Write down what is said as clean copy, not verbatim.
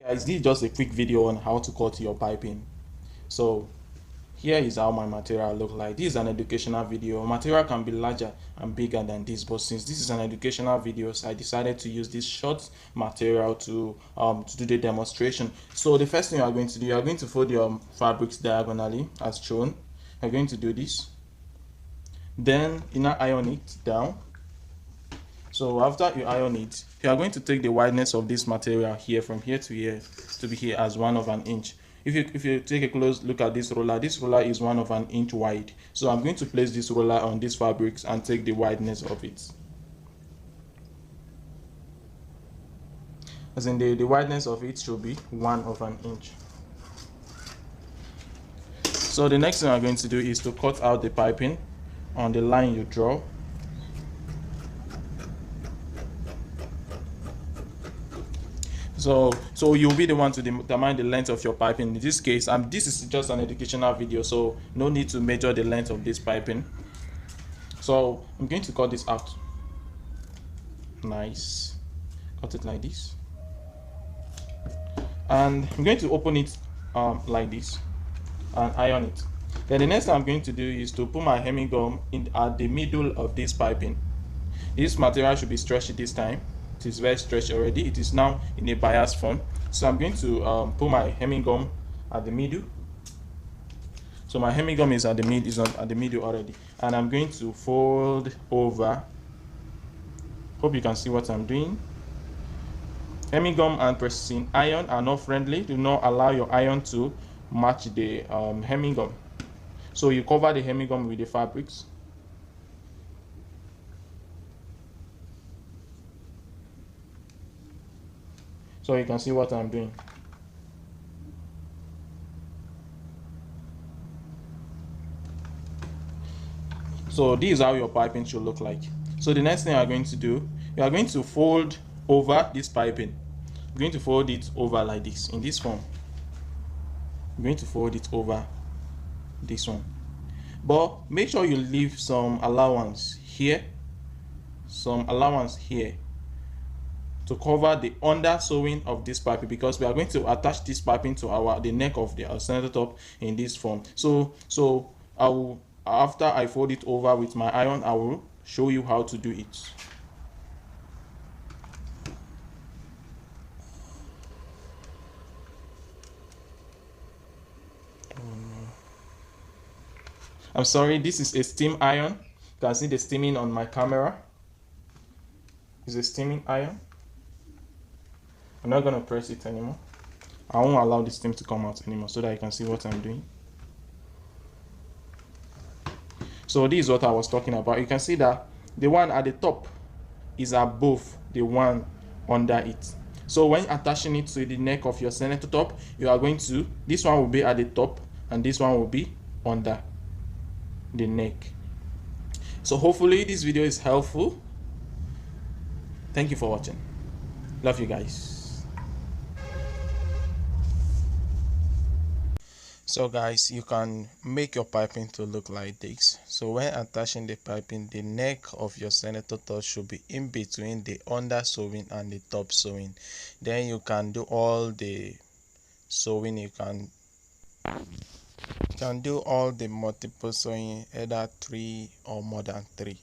Guys, this is just a quick video on how to cut your piping. So here is how my material look like. This is an educational video. Material can be larger and bigger than this, but since this is an educational video, so I decided to use this short material to do the demonstration. So the first thing you are going to do, you are going to fold your fabrics diagonally as shown. You're going to do this, then you now iron it down. So after you iron it, you are going to take the wideness of this material here from here to here to be here as 1/1 inch. If you take a close look at this roller is 1/1 inch wide. So I'm going to place this roller on these fabrics and take the wideness of it. As in the wideness of it should be 1/1 inch. So the next thing I'm going to do is to cut out the piping on the line you draw. So you'll be the one to determine the length of your piping. In this case, this is just an educational video, so no need to measure the length of this piping. So I'm going to cut this out. Nice. Cut it like this. And I'm going to open it like this and iron it. Then the next thing I'm going to do is to put my hemming gum at the middle of this piping. This material should be stretched this time. It is very stretched already. It is now in a bias form. So I'm going to put my hemming gum at the middle. So my hemming gum is at the middle already, and I'm going to fold over. Hope you can see what I'm doing. Hemming gum and pressing iron are not friendly. Do not allow your iron to match the hemming gum. So you cover the hemming gum with the fabrics. So you can see what I'm doing. So this is how your piping should look like. So the next thing you are going to do, you are going to fold over this piping. You're going to fold it over like this, in this form. You're going to fold it over this one. But make sure you leave some allowance here, to cover the under sewing of this piping, because we are going to attach this piping to the neck of the center top in this form. So I will, after I fold it over with my iron, I will show you how to do it. I'm sorry, this is a steam iron. You can see the steaming on my camera. It's a steaming iron. I'm not going to press it anymore. I won't allow the steam to come out anymore so that you can see what I'm doing. So this is what I was talking about. You can see that the one at the top is above the one under it. So when attaching it to the neck of your senator top, you are going to, this one will be at the top and this one will be under the neck. So hopefully this video is helpful. Thank you for watching. Love you guys. So guys, you can make your piping to look like this. So when attaching the piping, the neck of your senator top should be in between the under sewing and the top sewing. Then you can do all the sewing. You can do all the multiple sewing, either 3 or more than 3.